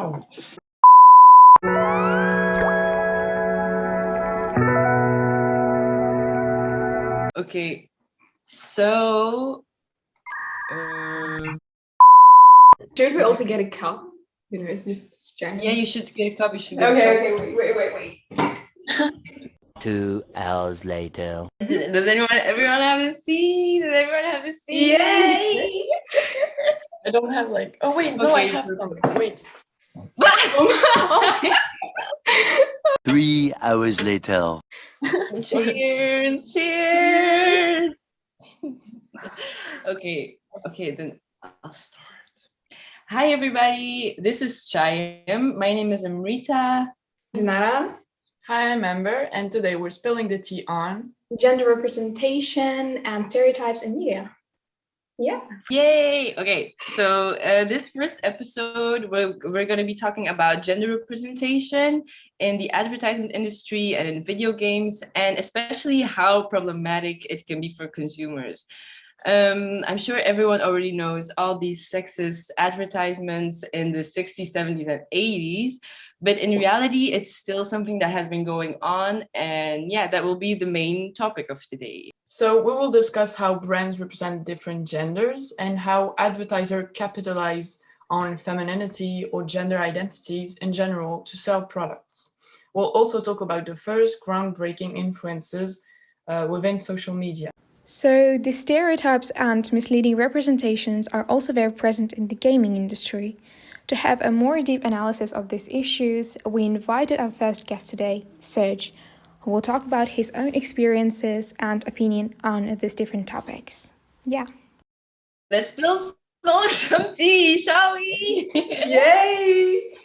Ow. Okay, so should we also get a cup? You know, it's just general. yeah, you should get a cup. You should get a cup. Okay, wait. 2 hours later. Does everyone have the seat? Does everyone have the seat? Yay! I don't have like. Oh wait, no, I Okay, have some. Wait. 3 hours later. Cheers! Cheers! Okay, then I'll start. Hi, everybody. This is chaem. My name is Amrita. Dinara, Hi, I'm Ambre, and today we're spilling the tea on gender representation and stereotypes in media. Yeah. Yay! Okay, so this first episode, we're going to be talking about gender representation in the advertisement industry and in video games, and especially how problematic it can be for consumers. I'm sure everyone already knows all these sexist advertisements in the 60s, 70s, and 80s. But in reality, it's still something that has been going on. And yeah, that will be the main topic of today. So we will discuss how brands represent different genders and how advertisers capitalize on femininity or gender identities in general to sell products. We'll also talk about the first groundbreaking influences within social media. So, the stereotypes and misleading representations are also very present in the gaming industry. To have a more deep analysis of these issues, we invited our first guest today, SERGE, who will talk about his own experiences and opinion on these different topics. Yeah. Let's spill some tea, shall we? Yay!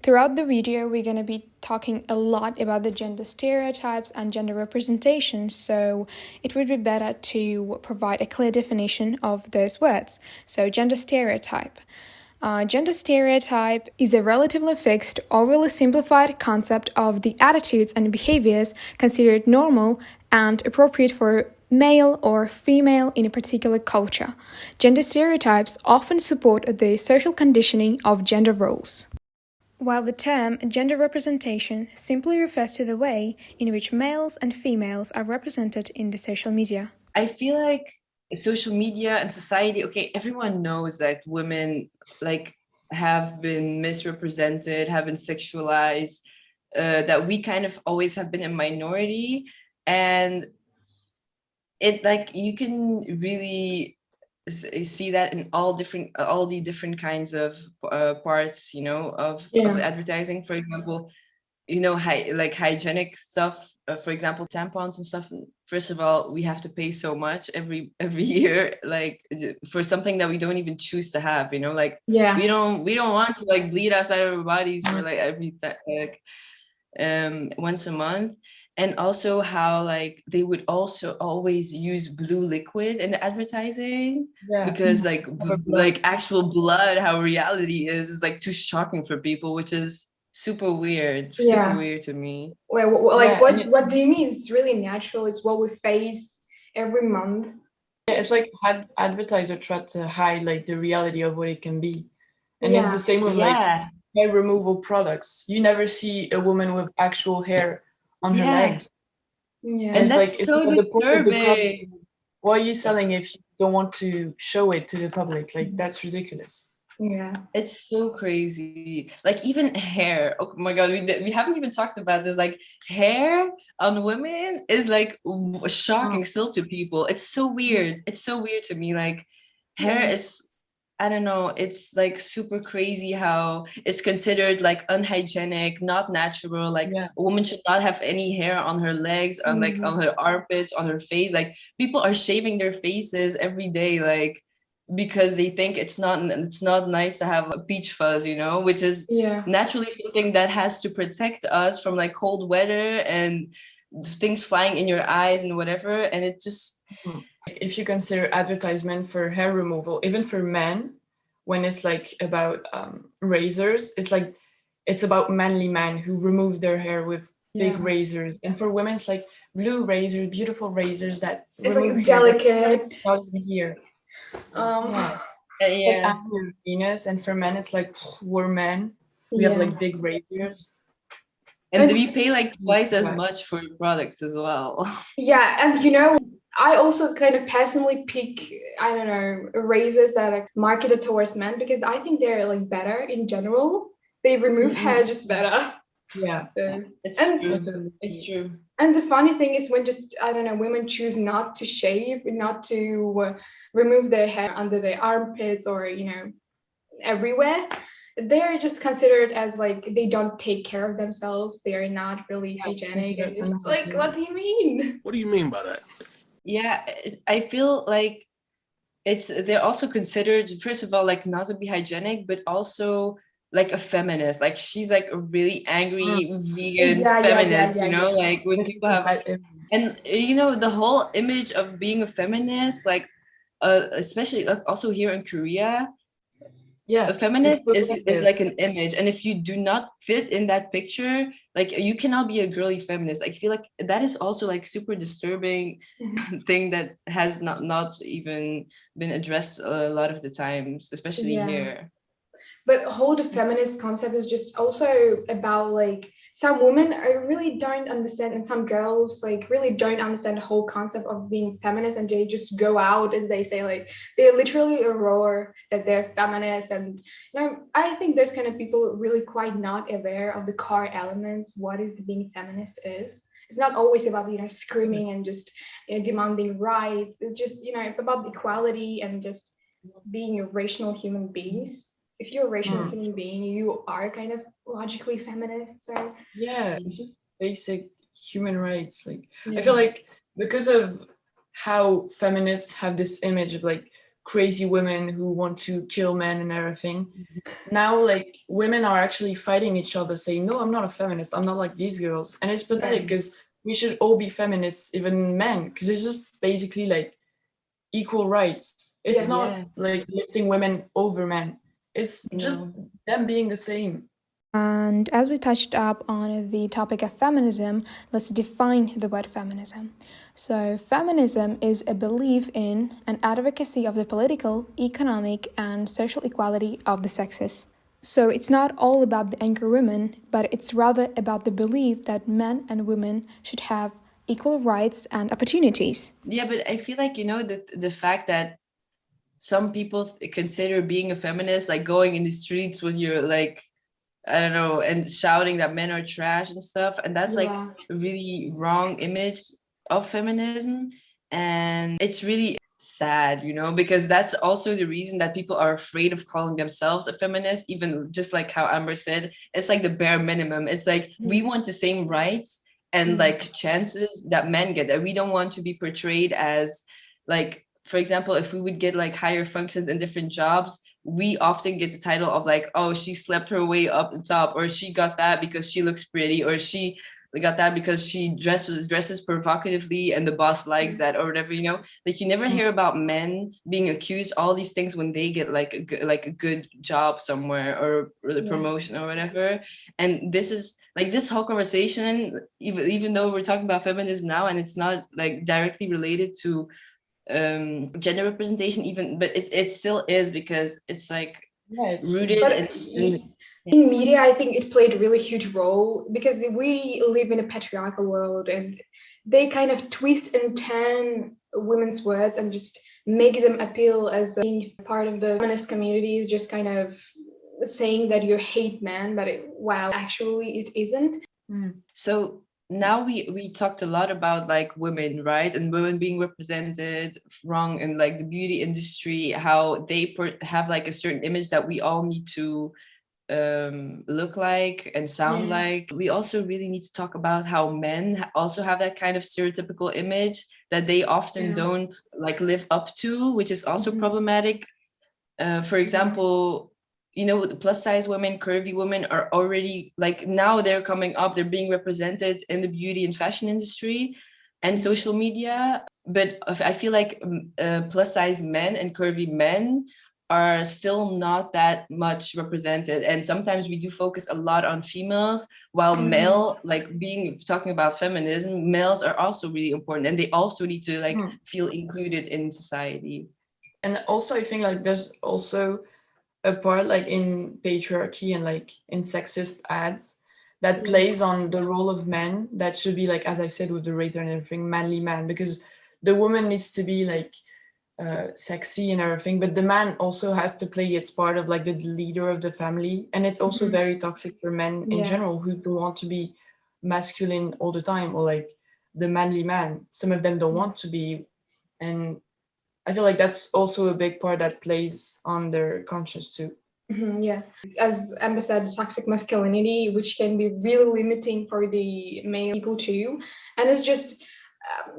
Throughout the video, we're going to be talking a lot about the gender stereotypes and gender representation, so it would be better to provide a clear definition of those words. So, gender stereotype. Gender stereotype is a relatively fixed, overly simplified concept of the attitudes and behaviors considered normal and appropriate for male or female in a particular culture. Gender stereotypes often support the social conditioning of gender roles. While the term gender representation simply refers to the way in which males and females are represented in the social media. I feel like social media and society, okay, everyone knows that women have been misrepresented, have been sexualized, that we kind of always have been a minority, and it you can really see that in all the different kinds of parts, of the advertising. For example, hygienic stuff, for example, tampons and stuff. First of all, we have to pay so much every year, for something that we don't even choose to have. We don't want to bleed outside of our bodies for every once a month. And also how they would also always use blue liquid in the advertising, because actual blood, how reality is too shocking for people, which is super weird to me. What do you mean? It's really natural. It's what we face every month. Yeah, it's like advertisers try to hide the reality of what it can be, and it's the same with hair removal products. You never see a woman with actual hair on her legs. Yeah, and that's so disturbing. Why are you selling if you don't want to show it to the public? That's ridiculous. Yeah, it's so crazy. Even hair. Oh my god, we haven't even talked about this. Hair on women is shocking still to people. It's so weird. It's so weird to me. Hair is, I don't know, it's super crazy how it's considered unhygienic, not natural. A woman should not have any hair on her legs, on on her armpits, on her face. People are shaving their faces every day, because they think it's not nice to have a peach fuzz, which is naturally something that has to protect us from cold weather and things flying in your eyes and whatever. And it just, if you consider advertisement for hair removal, even for men, when it's about razors, it's about manly men who remove their hair with big razors, and for women it's blue razors, beautiful razors that it's delicate here. Like Yeah. Annie and Venus, and for men, it's like we're men. We have like big rapiers. And And- we pay like twice as Right. much for products as well. Yeah, and you know, I also kind of personally pick, I don't know, razors that are marketed towards men because I think they're like better in general. They remove hair just better. Yeah. So, It's and true. It's true. and the funny thing is when just, I don't know, women choose not to shave, not to remove their hair under their armpits or, you know, everywhere, they're just considered as like they don't take care of themselves. They are not really hygienic and just like, what do you mean? What do you mean by that? Yeah, I feel like they're also considered, first of all, like not to be hygienic, but also like a feminist. Like she's like a really angry vegan feminist, you know, like when people have, and you know, the whole image of being a feminist, like especially like also here in Korea, a feminist is like an image, and if you do not fit in that picture, like you cannot be a girly feminist. I feel like that is also like super disturbing thing that has not even been addressed a lot of the times, especially here. But whole the feminist concept is just also about like some women really don't understand, and some girls like really don't understand the whole concept of being feminist, and they just go out and they say like they literally roar that they're feminist. And you know, I think those kind of people really quite not aware of the core elements. What is the being feminist is? It's not always about, you know, screaming and just, you know, demanding rights. It's just, you know, about equality and just being rational human beings. If you're a rational human being, you are kind of logically feminist. So yeah, it's just basic human rights. Like I feel like because of how feminists have this image of like crazy women who want to kill men and everything, now like women are actually fighting each other, saying, no, I'm not a feminist, I'm not like these girls. And it's pathetic because we should all be feminists, even men, because it's just basically like equal rights. It's not like lifting women over men. It's just them being the same. And as we touched up on the topic of feminism, let's define the word feminism. So, feminism is a belief in and advocacy of the political, economic, and social equality of the sexes. So, it's not all about the angry women, but it's rather about the belief that men and women should have equal rights and opportunities. Yeah, but I feel like, you know, the fact that some people consider being a feminist like going in the streets when you're like, I don't know, and shouting that men are trash and stuff. And that's like a really wrong image of feminism. And it's really sad, you know, because that's also the reason that people are afraid of calling themselves a feminist, even just like how Amber said, it's like the bare minimum. It's like we want the same rights and like chances that men get, that we don't want to be portrayed as like, for example, if we would get like higher functions in different jobs, we often get the title of like, oh, she slept her way up the top, or she got that because she looks pretty, or she got that because she dresses provocatively and the boss likes that, or whatever, you know. Like you never hear about men being accused all these things when they get like a good job somewhere, or the promotion or whatever. And this is like this whole conversation, even though we're talking about feminism now and it's not like directly related to gender representation even, but it still is, because it's like rooted in media. I think it played a really huge role because we live in a patriarchal world, and they kind of twist and turn women's words and just make them appeal as being part of the feminist community, is just kind of saying that you hate men, but while actually it isn't. So now we talked a lot about like women, right, and women being represented wrong in like the beauty industry, how they have like a certain image that we all need to look like and sound like. We also really need to talk about how men also have that kind of stereotypical image that they often don't like live up to, which is also problematic. For example, you know, the plus size women, curvy women are already like, now they're coming up, they're being represented in the beauty and fashion industry and social media. But I feel like plus size men and curvy men are still not that much represented. And sometimes we do focus a lot on females, while male, like talking about feminism, males are also really important, and they also need to like feel included in society. And also I think like there's also a part like in patriarchy and like in sexist ads that plays on the role of men that should be like, as I said with the razor and everything, manly man, because the woman needs to be like sexy and everything, but the man also has to play its part of like the leader of the family. And it's also very toxic for men in general who don't want to be masculine all the time, or like the manly man. Some of them don't want to be. And I feel like that's also a big part that plays on their conscience too. Yeah, as Amber said, toxic masculinity, which can be really limiting for the male people too. And it's just,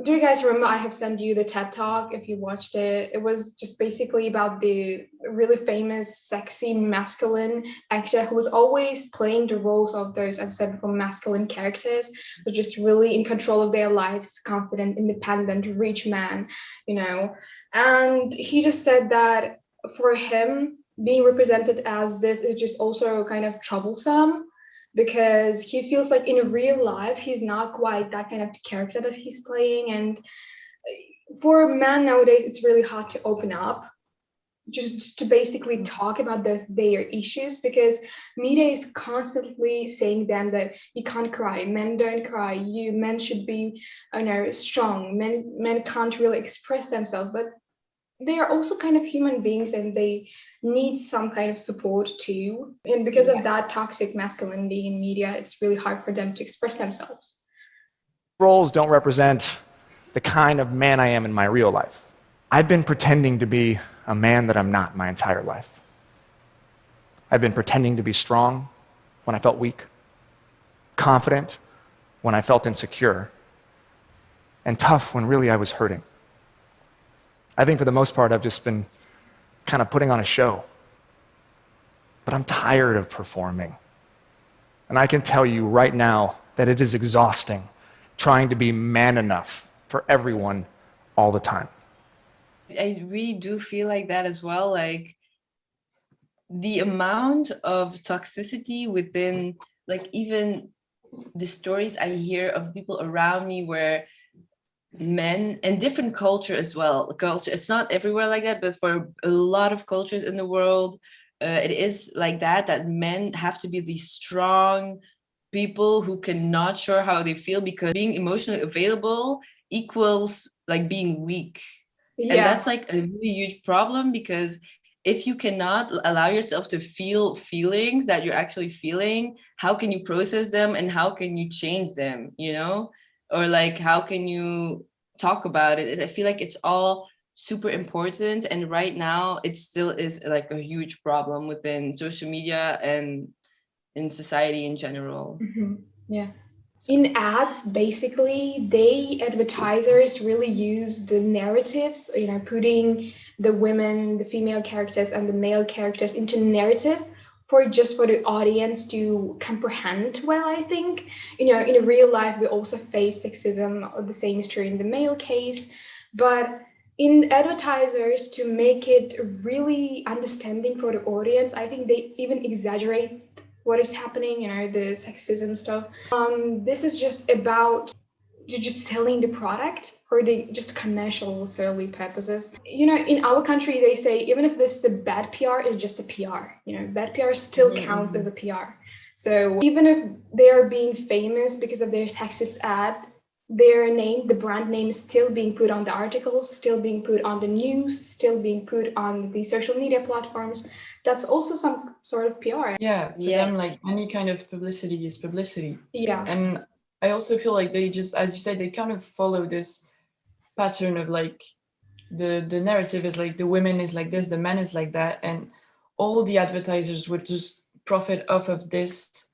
do you guys remember I have sent you the TED Talk if you watched it? It was just basically about the really famous, sexy, masculine actor who was always playing the roles of those, as I said before, masculine characters, but just really in control of their lives, confident, independent, rich man, you know. And he just said that for him, being represented as this is just also kind of troublesome because he feels like in real life he's not quite that kind of character that he's playing. And for a man nowadays it's really hard to open up, just to basically talk about their issues, because media is constantly saying them that you can't cry, men don't cry, you men should be, you know, strong, men can't really express themselves, but they are also kind of human beings and they need some kind of support too. And because of that toxic masculinity in media, it's really hard for them to express themselves. Roles don't represent the kind of man I am in my real life. I've been pretending to be a man that I'm not my entire life. I've been pretending to be strong when I felt weak, confident when I felt insecure, and tough when really I was hurting. I think for the most part, I've just been kind of putting on a show. But I'm tired of performing. And I can tell you right now that it is exhausting trying to be man enough for everyone all the time. I really do feel like that as well. Like the amount of toxicity within, like even the stories I hear of people around me where men and different culture as well, culture, it's not everywhere like that, but for a lot of cultures in the world, it is like that men have to be these strong people who cannot show how they feel, because being emotionally available equals like being weak. And that's like a really huge problem, because if you cannot allow yourself to feel feelings that you're actually feeling, how can you process them and how can you change them, you know? Or like how can you talk about it? I feel like it's all super important, and right now it still is like a huge problem within social media and in society in general. In ads, basically, advertisers really use the narratives, you know, putting the women, the female characters and the male characters into narrative for the audience to comprehend well, I think. You know, in real life, we also face sexism. The same is true in the male case. But in advertisers, to make it really understanding for the audience, I think they even exaggerate what is happening, you know, the sexism stuff. This is just about just selling the product for the just commercial solely purposes. You know, in our country, they say even if this is the bad PR, is just a PR. You know, bad PR still counts as a PR. So even if they are being famous because of their sexist ad, their name, the brand name, is still being put on the articles, still being put on the news, still being put on the social media platforms. That's also some sort of PR. Yeah, for them, like any kind of publicity is publicity. Yeah. And I also feel like they just, as you said, they kind of follow this pattern of like the narrative is like the women is like this, the man is like that, and all the advertisers would just profit off of this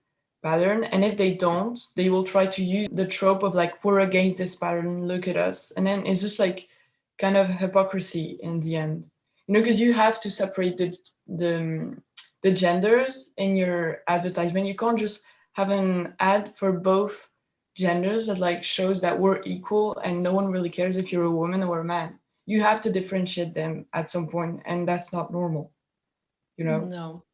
pattern. And if they don't, they will try to use the trope of like, we're against this pattern, look at us. And then it's just like kind of hypocrisy in the end, you know, because you have to separate the genders in your advertisement. You can't just have an ad for both genders that like shows that we're equal and no one really cares if you're a woman or a man. You have to differentiate them at some point, and that's not normal, you know? No.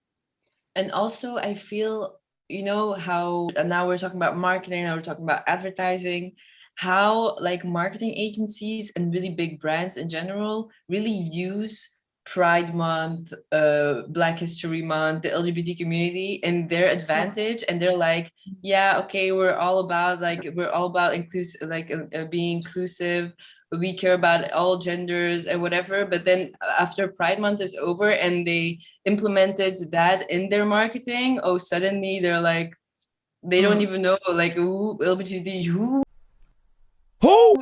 And also I feel, you know, how now we're talking about marketing, now we're talking about advertising, how like marketing agencies and really big brands in general really use Pride Month, Black History Month, the LGBT community in their advantage, and they're like, yeah, okay, we're all about inclusive, being inclusive. We care about all genders and whatever. But then after Pride Month is over and they implemented that in their marketing, oh, suddenly they're like, they don't even know like who LGBT who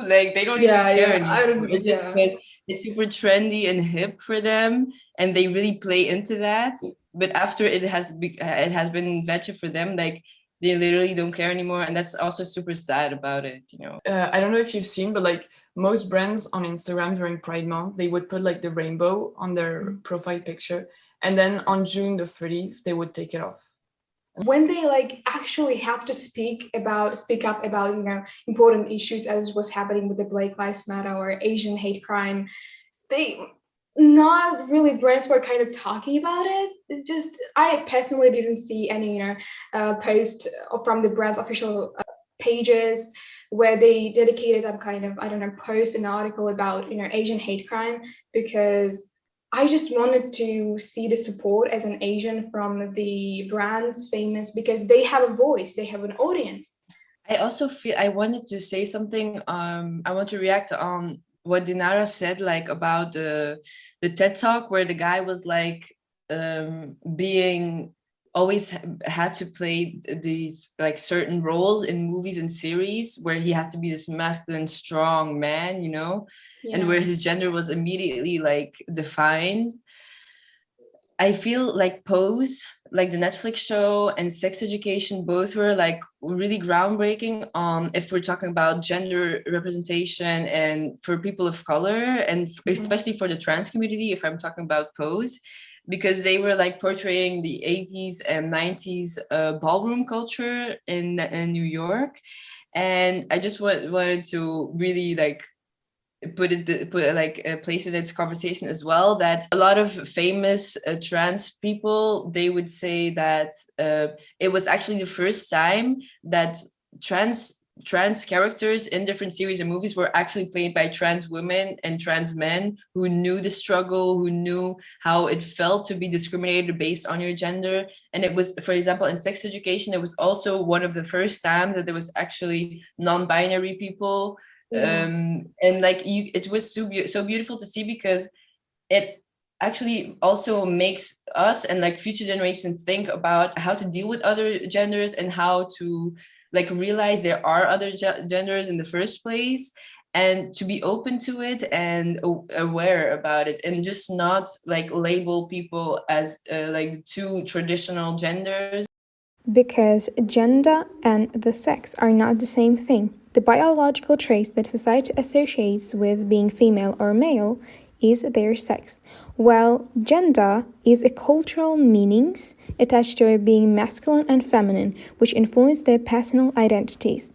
like they don't even care anymore. It's just because it's super trendy and hip for them, and they really play into that. But after it has been invented for them, like they literally don't care anymore, and that's also super sad about it, you know. I don't know if you've seen, but like most brands on Instagram during Pride Month, they would put like the rainbow on their profile picture, and then on June the 30th, they would take it off. When they like actually have to speak up about, you know, important issues as was happening with the Black Lives Matter or Asian hate crime, they not really brands were kind of talking about it. It's just, I personally didn't see any, you know, post from the brand's official pages where they dedicated some kind of, I don't know, post an article about, you know, Asian hate crime, because I just wanted to see the support as an Asian from the brands famous, because they have a voice, they have an audience. I also feel I wanted to say something. I want to react on what Dinara said, like about the TED Talk, where the guy was like being always had to play these like certain roles in movies and series where he has to be this masculine, strong man, you know, and where his gender was immediately like defined. I feel like Pose, like the Netflix show, and Sex Education, both were like really groundbreaking on if we're talking about gender representation and for people of color, and especially for the trans community, if I'm talking about Pose, because they were like portraying the 80s and 90s ballroom culture in New York. And I just wanted to really like place in its conversation as well, that a lot of famous trans people, they would say that it was actually the first time that trans characters in different series and movies were actually played by trans women and trans men who knew the struggle, who knew how it felt to be discriminated based on your gender. And it was, for example, in Sex Education, it was also one of the first times that there was actually non-binary people. And like it was so beautiful to see, because it actually also makes us and like future generations think about how to deal with other genders and how to like realize there are other genders in the first place, and to be open to it and aware about it, and just not like label people as like two traditional genders. Because gender and the sex are not the same thing. The biological traits that society associates with being female or male is their sex, while gender is a cultural meanings attached to being masculine and feminine, which influence their personal identities.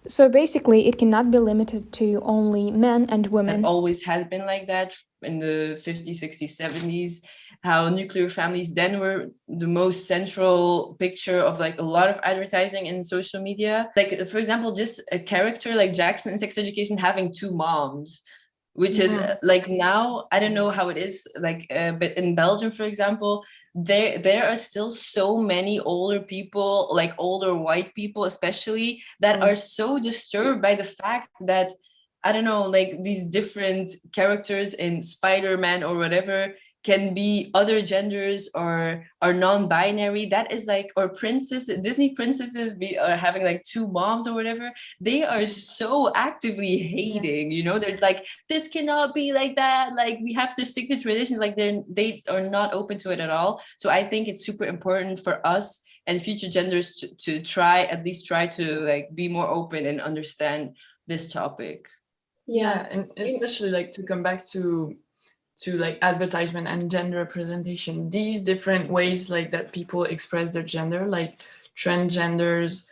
So basically, it cannot be limited to only men and women. It always has been like that in the 50s, 60s, 70s. How nuclear families then were the most central picture of like a lot of advertising in social media. Like, for example, just a character like Jackson in Sex Education having two moms, which is like, now I don't know how it is like, but in Belgium, for example, there are still so many older people, like older white people especially, that are so disturbed by the fact that, I don't know, like these different characters in Spider-Man or whatever can be other genders or are non-binary. That is like, or Disney princesses are having like two moms or whatever. They are so actively hating, you know, they're like, this cannot be like that, like we have to stick to traditions. Like they are not open to it at all. So I think it's super important for us and future genders to try to like be more open and understand this topic. Yeah, and especially like to come back to like advertisement and gender representation, these different ways like that people express their gender, like transgenders,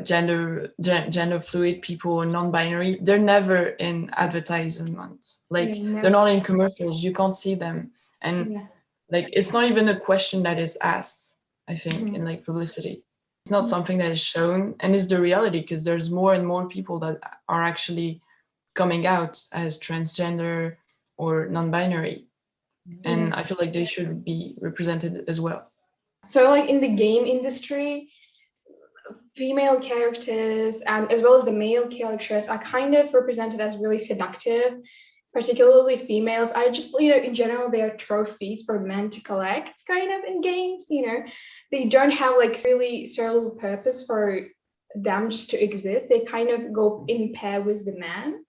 gender fluid people, non-binary, they're never in advertisements. Like they're not in commercials, you can't see them. And like it's not even a question that is asked, I think, in like publicity. It's not something that is shown, and it's the reality, because there's more and more people that are actually coming out as transgender or non-binary. and I feel like they should be represented as well. So like in the game industry, female characters and as well as the male characters are kind of represented as really seductive, particularly females. I just, in general, they are trophies for men to collect kind of in games, They don't have like really sole purpose for them just to exist. They kind of go in pair with the man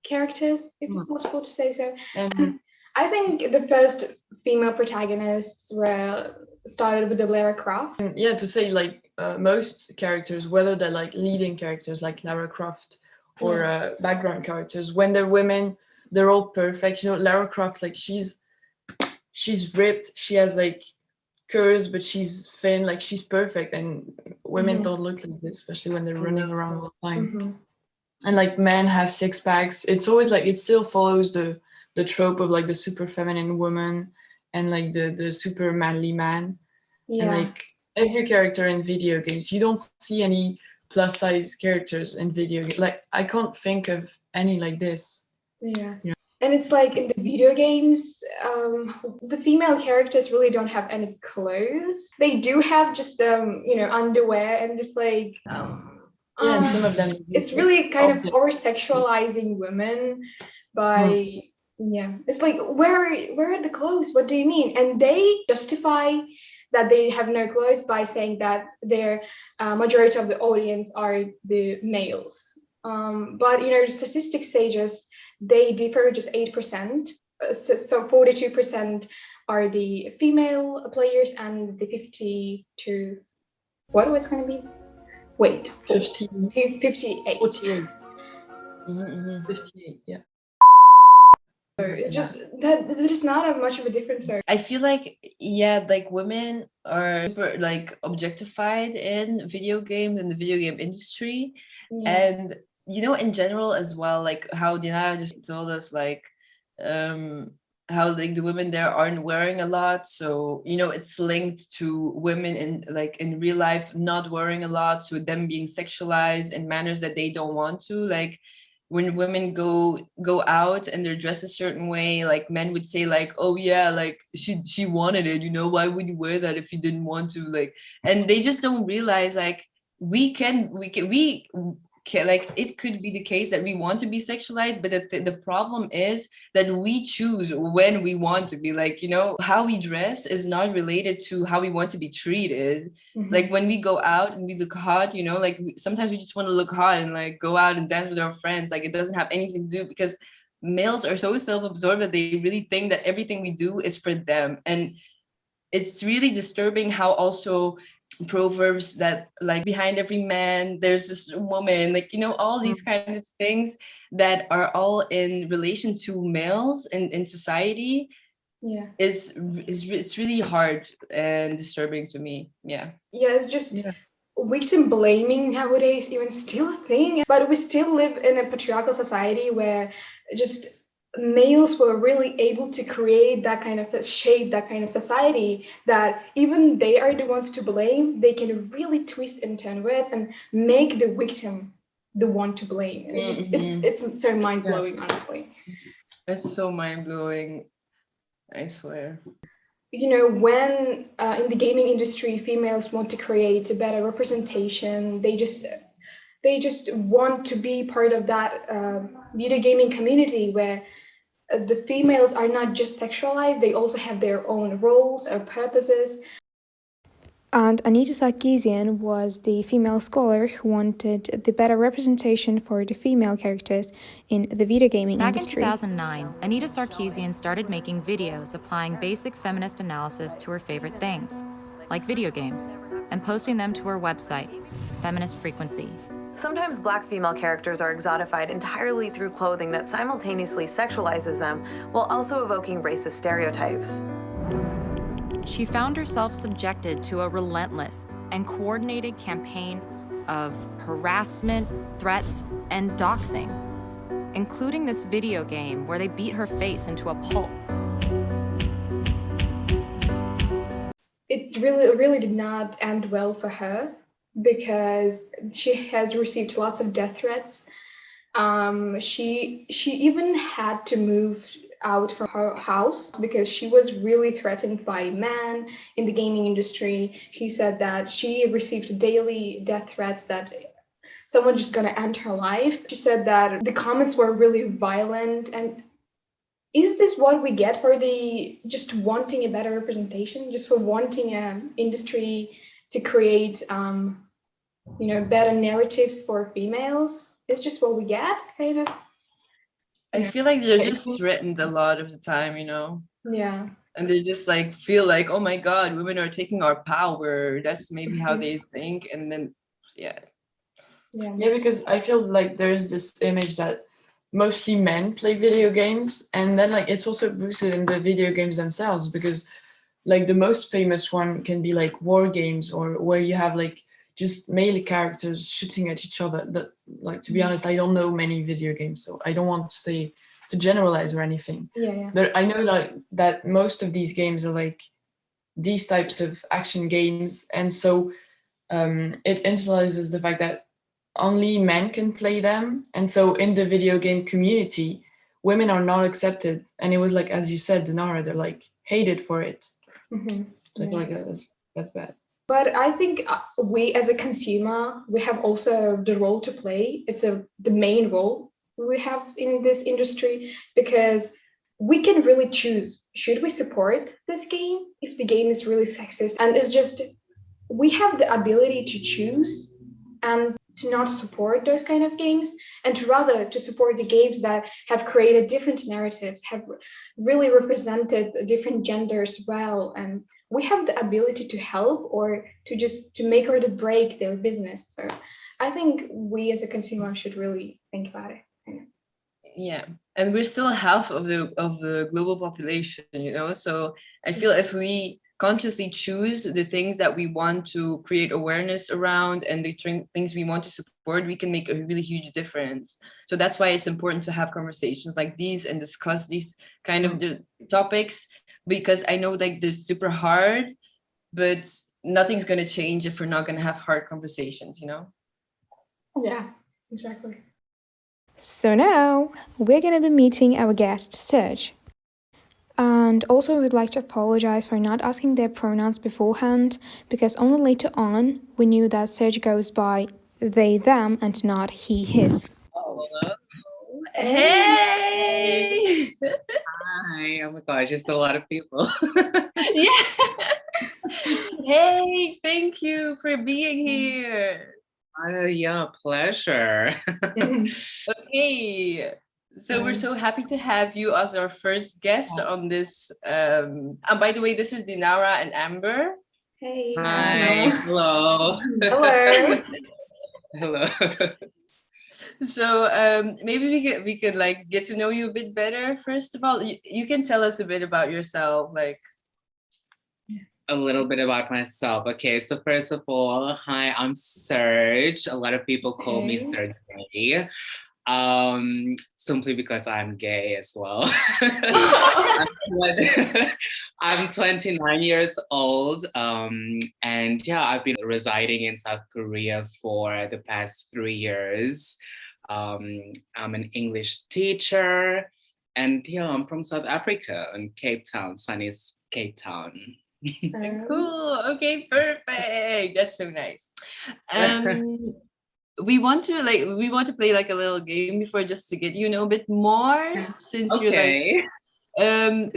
characters, if it's possible to say so. And I think the first female protagonists were started with the Lara Croft. Yeah, to say like most characters, whether they're like leading characters like Lara Croft or background characters, when they're women, they're all perfect. Lara Croft, like she's ripped, she has like curves, but she's thin, like she's perfect. And women don't look like this, especially when they're running around all the time. And like men have six packs. It's always like it still follows the trope of like the super feminine woman and like the super manly man. Yeah. And like every character in video games, you don't see any plus size characters in video games. Like I can't think of any like this. Yeah. And it's like in the video games, the female characters really don't have any clothes. They do have just underwear and just like yeah, and some of them. It's really kind of over-sexualizing women by it's like where are the clothes? What do you mean? And they justify that they have no clothes by saying that their majority of the audience are the males. But statistics say just they differ just 8%. So 42% are the female players and the 52. What was going to be? Wait, 58. 58. 48. 58, yeah. So it's just that there's not much of a difference. I feel like, like women are super like objectified in video games and the video game industry. Yeah. And, in general as well, like how Dinara just told us, like, how like the women there aren't wearing a lot, so it's linked to women in real life not wearing a lot, so them being sexualized in manners that they don't want to. Like when women go out and they're dressed a certain way, like men would say like, oh yeah, like she wanted it, why would you wear that if you didn't want to, like, and they just don't realize like we can like it could be the case that we want to be sexualized, but the problem is that we choose when we want to be, like, how we dress is not related to how we want to be treated. Like when we go out and we look hot, like sometimes we just want to look hot and like go out and dance with our friends. Like it doesn't have anything to do, because males are so self-absorbed that they really think that everything we do is for them. And it's really disturbing how also proverbs that like behind every man there's this woman, like all these kind of things that are all in relation to males in society is it's really hard and disturbing to me. It's just victim blaming nowadays even still a thing, but we still live in a patriarchal society where just males were really able to create that kind of shape, that kind of society, that even they are the ones to blame. They can really twist and turn words and make the victim the one to blame. And it's so mind-blowing, honestly. It's so mind-blowing, I swear. When in the gaming industry females want to create a better representation, they just want to be part of that video gaming community where the females are not just sexualized, they also have their own roles or purposes. And Anita Sarkeesian was the female scholar who wanted the better representation for the female characters in the video gaming industry. Back in 2009, Anita Sarkeesian started making videos applying basic feminist analysis to her favorite things, like video games, and posting them to her website, Feminist Frequency. Sometimes Black female characters are exotified entirely through clothing that simultaneously sexualizes them while also evoking racist stereotypes. She found herself subjected to a relentless and coordinated campaign of harassment, threats, and doxing, including this video game where they beat her face into a pulp. It really did not end well for her, because she has received lots of death threats. She even had to move out from her house because she was really threatened by men in the gaming industry. She said that she received daily death threats that someone just gonna end her life. She said that the comments were really violent. And is this what we get for the just wanting a better representation, just for wanting an industry to create better narratives for females? It's just what we get, kind of. I feel like they're just threatened a lot of the time, Yeah. And they just like feel like, oh my God, women are taking our power. That's maybe how they think. And then, yeah. Yeah, because I feel like there's this image that mostly men play video games, and then like it's also boosted in the video games themselves, because like the most famous one can be like war games, or where you have like just male characters shooting at each other. That, like, to be honest, I don't know many video games, so I don't want to say to generalize or anything. Yeah. But I know like that most of these games are like these types of action games, and so it internalizes the fact that only men can play them, and so in the video game community, women are not accepted. And it was like, as you said, Dinara, they're like hated for it. So I feel like that's bad. But I think we as a consumer, we have also the role to play. It's the main role we have in this industry, because we can really choose, should we support this game if the game is really sexist? And it's just, we have the ability to choose and to not support those kind of games, and to rather to support the games that have created different narratives, have really represented different genders well, and we have the ability to help or to make or to break their business. So I think we as a consumer should really think about it. Yeah, and we're still half of the global population, so I feel if we consciously choose the things that we want to create awareness around and the things we want to support, we can make a really huge difference. So that's why it's important to have conversations like these and discuss these kind of topics, because I know like they're super hard, but nothing's going to change if we're not going to have hard conversations, Yeah, exactly. So now we're going to be meeting our guest, Serge. And also, we would like to apologize for not asking their pronouns beforehand, because only later on we knew that Serge goes by they, them, and not he, his. Oh, hey! Hi, oh my gosh, it's a lot of people. Yeah. Hey, thank you for being here. Yeah, pleasure. Okay. So we're so happy to have you as our first guest on this. And by the way, this is Dinara and Ambre. Hey. Hi. Hello. Hello. Hello. So maybe we could like get to know you a bit better. First of all, you can tell us a bit about yourself, like. A little bit about myself. Okay, so first of all, hi, I'm Serge. A lot of people call me Serge. Simply because I'm gay as well. I'm 29 years old, and yeah, I've been residing in South Korea for the past 3 years. I'm an English teacher, and yeah, I'm from South Africa in Cape Town, sunny Cape Town. Cool. Okay, perfect. That's so nice. We want to play like a little game before, just to get a bit more, since you're like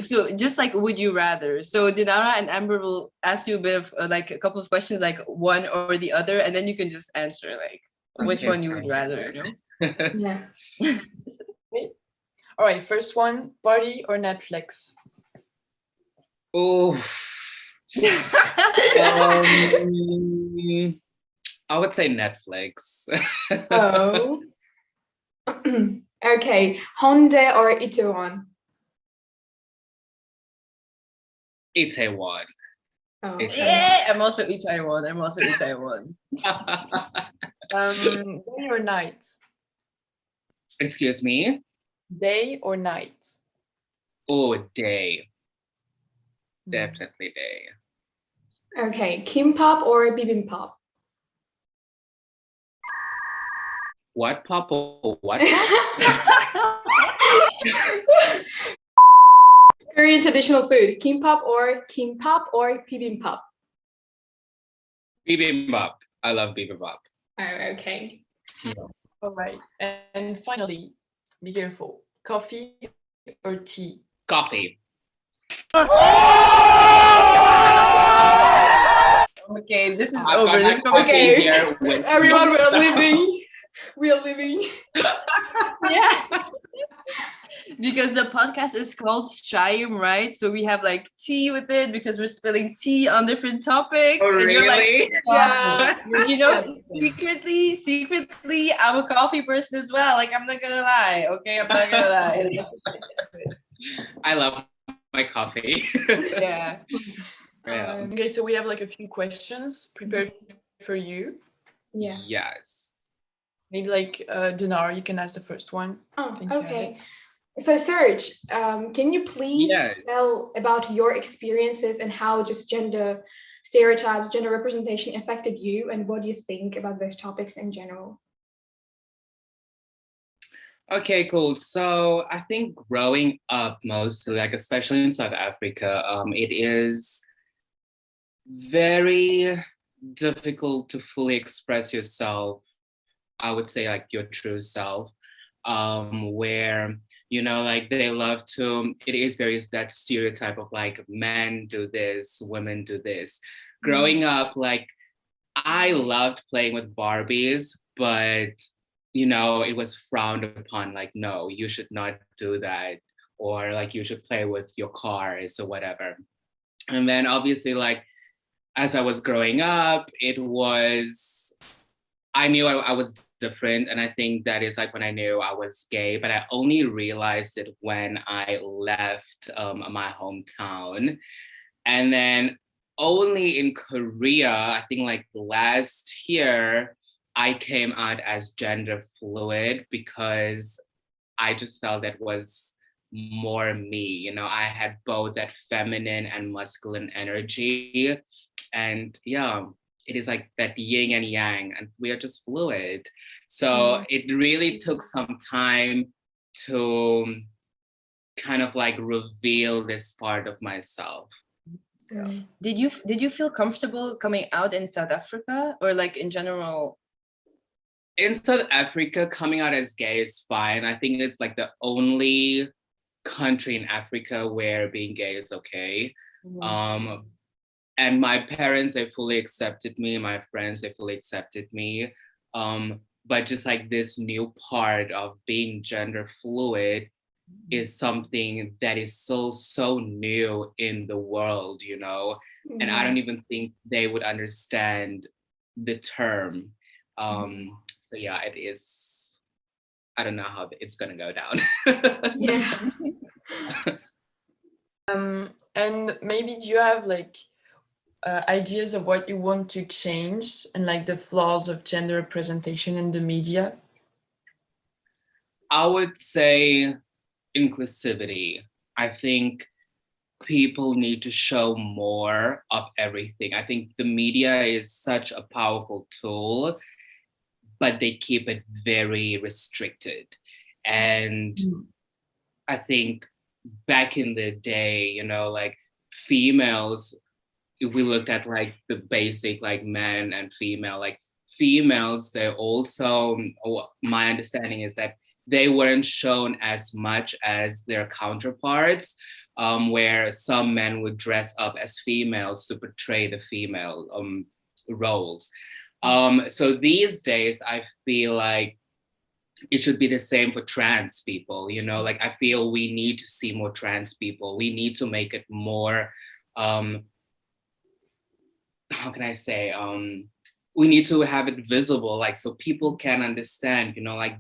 so just like would you rather. So Dinara and Ambre will ask you a bit of like a couple of questions, like one or the other, and then you can just answer like which one you would rather, Yeah. All right, first one, party or Netflix? Oh. I would say Netflix. Oh. Okay, Hongdae or Itaewon? Itaewon. Oh. Yeah, I'm also Itaewon. Day or night? Excuse me? Day or night? Oh, day. Definitely day. Okay, Kimbap or Bibimbap? What pop or what? Korean traditional food, kimbap or bibimbap? Bibimbap. I love bibimbap. Oh, okay. All right. And finally, be careful. Coffee or tea? Coffee. Okay, this is I've over. got my This coffee Okay. here with Everyone, we are leaving. We are leaving. yeah. Because the podcast is called chaem, right? So we have like tea with it because we're spilling tea on different topics. Oh, and you're like, really? Yeah. you know, secretly, I'm a coffee person as well. Like, I'm not gonna lie. Okay, I'm not gonna lie. I love my coffee. Yeah. Yeah. Okay, so we have like a few questions prepared for you. Yeah. Yes. Maybe like Dinara, you can ask the first one. Oh, Think you have okay. So Serge, can you please Yes. tell about your experiences and how just gender stereotypes, gender representation affected you, and what do you think about those topics in general? Okay, cool. So I think growing up mostly, like especially in South Africa, it is very difficult to fully express yourself. I would say like your true self, where like they love to. It is very that stereotype of like men do this, women do this. Growing up, like I loved playing with Barbies, but it was frowned upon. Like, no, you should not do that, or like you should play with your cars or whatever. And then obviously, like as I was growing up, I knew I was different. And I think that is like when I knew I was gay, but I only realized it when I left my hometown. And then only in Korea, I think like last year, I came out as gender fluid because I just felt that was more me. I had both that feminine and masculine energy. And yeah, it is like that yin and yang, and we are just fluid. So it really took some time to kind of like reveal this part of myself. Yeah. Did you feel comfortable coming out in South Africa, or like in general? In South Africa, coming out as gay is fine. I think it's like the only country in Africa where being gay is okay. And my parents, they fully accepted me. My friends, they fully accepted me. But just like this new part of being gender fluid is something that is so new in the world, and I don't even think they would understand the term. So yeah, it is. I don't know how it's gonna go down. Yeah. And maybe do you have like ideas of what you want to change and like the flaws of gender representation in the media? I would say inclusivity. I think people need to show more of everything. I think the media is such a powerful tool, but they keep it very restricted. And I think back in the day, like females, if we looked at like the basic like men and female, like females, they also, my understanding is that they weren't shown as much as their counterparts, where some men would dress up as females to portray the female roles. So these days, I feel like it should be the same for trans people, like I feel we need to see more trans people. We need to make it more, how can I say, we need to have it visible, like so people can understand, like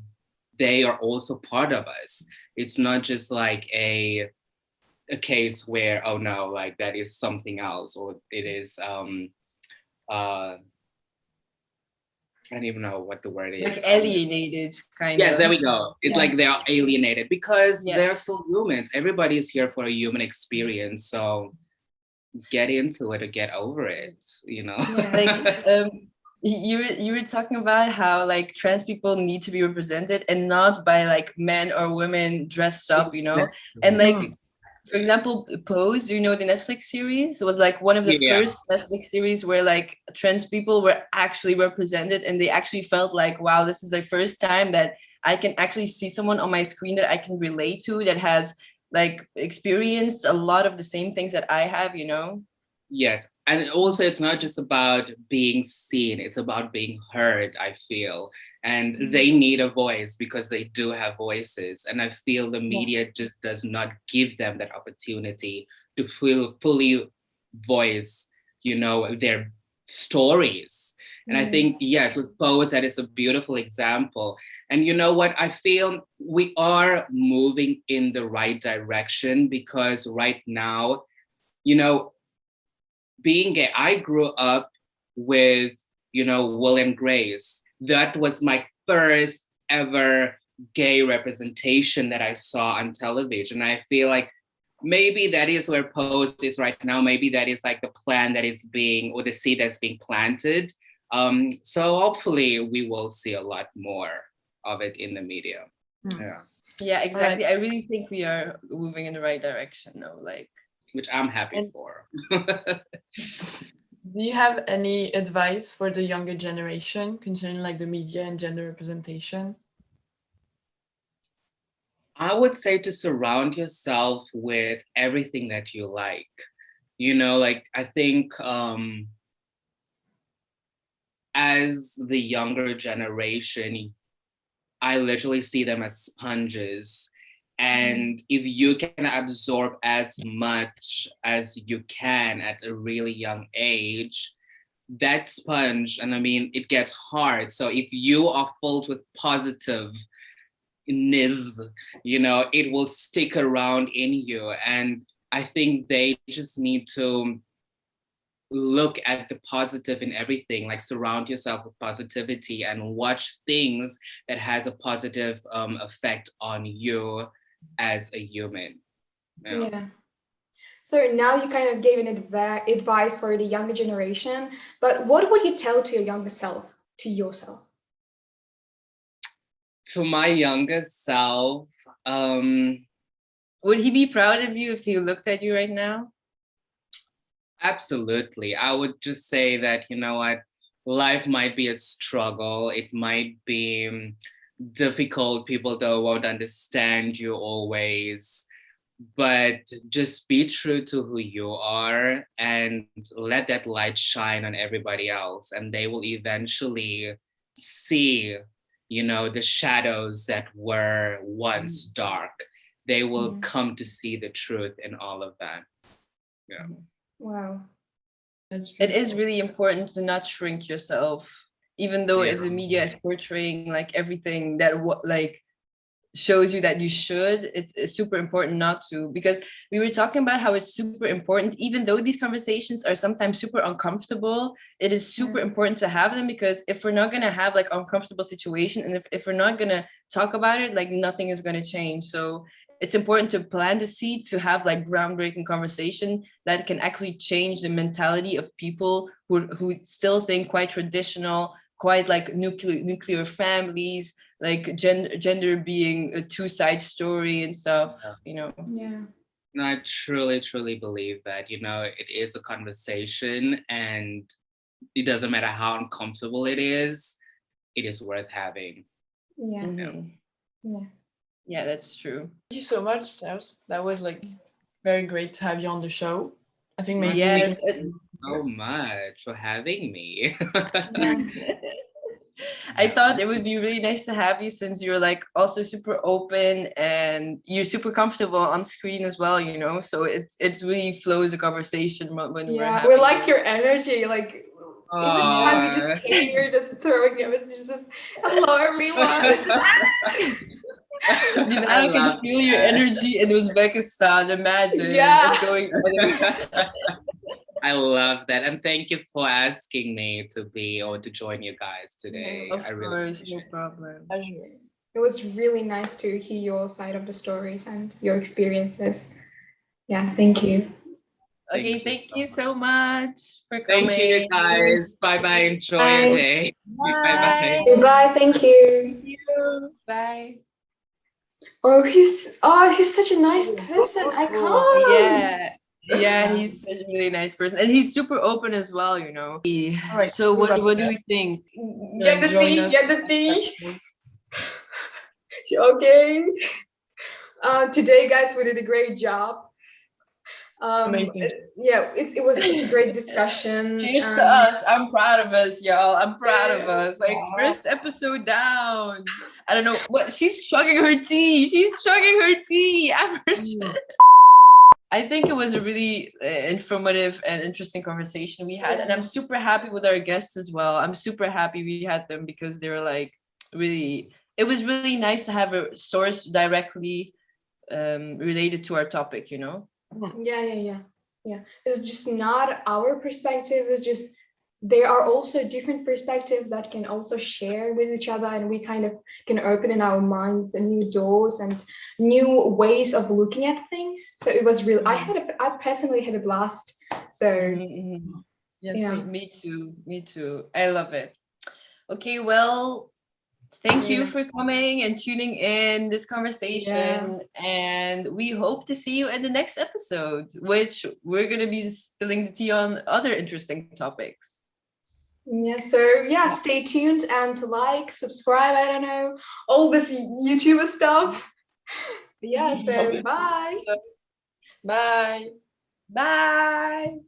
they are also part of us. It's not just like a case where, oh no, like that is something else, or it is I don't even know what the word is. Like alienated, kind of. Yeah, there we go. It's like they are alienated because Yeah. they're still humans. Everybody is here for a human experience. So get into it or get over it, Yeah. Like you were talking about how like trans people need to be represented and not by like men or women dressed up, and like for example, Pose, you know, the Netflix series was like one of the first Netflix series where like trans people were actually represented, and they actually felt like, wow, this is the first time that I can actually see someone on my screen that I can relate to, that has like experienced a lot of the same things that I have, you know? Yes. And also, it's not just about being seen, it's about being heard, I feel. And they need a voice because they do have voices. And I feel the media just does not give them that opportunity to fully voice, you know, their stories. And I think, yes, with Pose, that is a beautiful example. And you know what? I feel we are moving in the right direction because right now, you know, being gay, I grew up with, you know, Will and Grace. That was my first ever gay representation that I saw on television. I feel like maybe that is where Pose is right now. Maybe that is like the plan that is being, or the seed that's being planted. So hopefully we will see a lot more of it in the media. Yeah, exactly. I really think we are moving in the right direction now, like, which I'm happy for. Do you have any advice for the younger generation concerning like the media and gender representation? I would say to surround yourself with everything that you like. You know, like I think as the younger generation, I literally see them as sponges. And if you can absorb as much as you can at a really young age, that sponge, and I mean, it gets hard. So if you are filled with positiveness, you know, it will stick around in you. And I think they just need to look at the positive in everything, like surround yourself with positivity and watch things that has a positive effect on you as a human. Yeah. So now you kind of gave an advice for the younger generation, but what would you tell to your younger self, to yourself? To my younger self, would he be proud of you if he looked at you right now? Absolutely. I would just say that, you know what, life might be a struggle. It might be difficult. People that won't understand you always, but just be true to who you are and let that light shine on everybody else. And they will eventually see, you know, the shadows that were once dark. They will come to see the truth in all of that. Yeah. Wow. It is really important to not shrink yourself, even though if the media is portraying like everything that like shows you that you should, it's super important not to, because we were talking about how it's super important, even though these conversations are sometimes super uncomfortable, it is super important to have them, because if we're not going to have like uncomfortable situation, and if we're not going to talk about it, like nothing is going to change. So it's important to plant the seeds to have like groundbreaking conversation that can actually change the mentality of people who still think quite traditional, quite like nuclear families, like gender being a two-side story and stuff, you know. Yeah. No, I truly believe that, you know, it is a conversation, and it doesn't matter how uncomfortable it is worth having. Yeah. Yeah, that's true. Thank you so much, Serge. That was like very great to have you on the show. I think maybe yes, thank you so much for having me. I thought it would be really nice to have you, since you're like also super open and you're super comfortable on screen as well, you know, so it really flows a conversation when we're having we liked your energy, like even time you just came, you're just throwing it. It's just hello everyone. I can feel your energy in Uzbekistan. Imagine it's going on. I love that, and thank you for asking me to join you guys today. Of course, no problem. It was really nice to hear your side of the stories and your experiences. Yeah, thank you. Okay, thank you so much for coming. Thank you, guys. Bye-bye. Enjoy your day. Bye. Goodbye. Thank you. Bye. he's such a nice person. I can't. Yeah, he's such a really nice person, and he's super open as well. All right, So what do we think? Get the join tea. us. Get the tea. Okay. Today, guys, we did a great job. Amazing. Yeah, it was such a great discussion. Cheers to us. I'm proud of us, y'all. I'm proud of us. Like, first episode down. I don't know what she's chugging her tea. She's chugging her tea. Amber. I think it was a really informative and interesting conversation we had, and I'm super happy with our guests as well. I'm super happy we had them because they were like really. It was really nice to have a source directly related to our topic. Yeah. It's just not our perspective. It's just there are also different perspectives that can also share with each other, and we kind of can open in our minds and new doors and new ways of looking at things. So it was really. I personally had a blast. So Yes, yeah. Me too. I love it. Okay, well. Thank you for coming and tuning in this conversation. And we hope to see you in the next episode, which we're going to be spilling the tea on other interesting topics. Yeah, so stay tuned and like, subscribe, I don't know, all this YouTuber stuff. Yeah, so bye. Bye. Bye.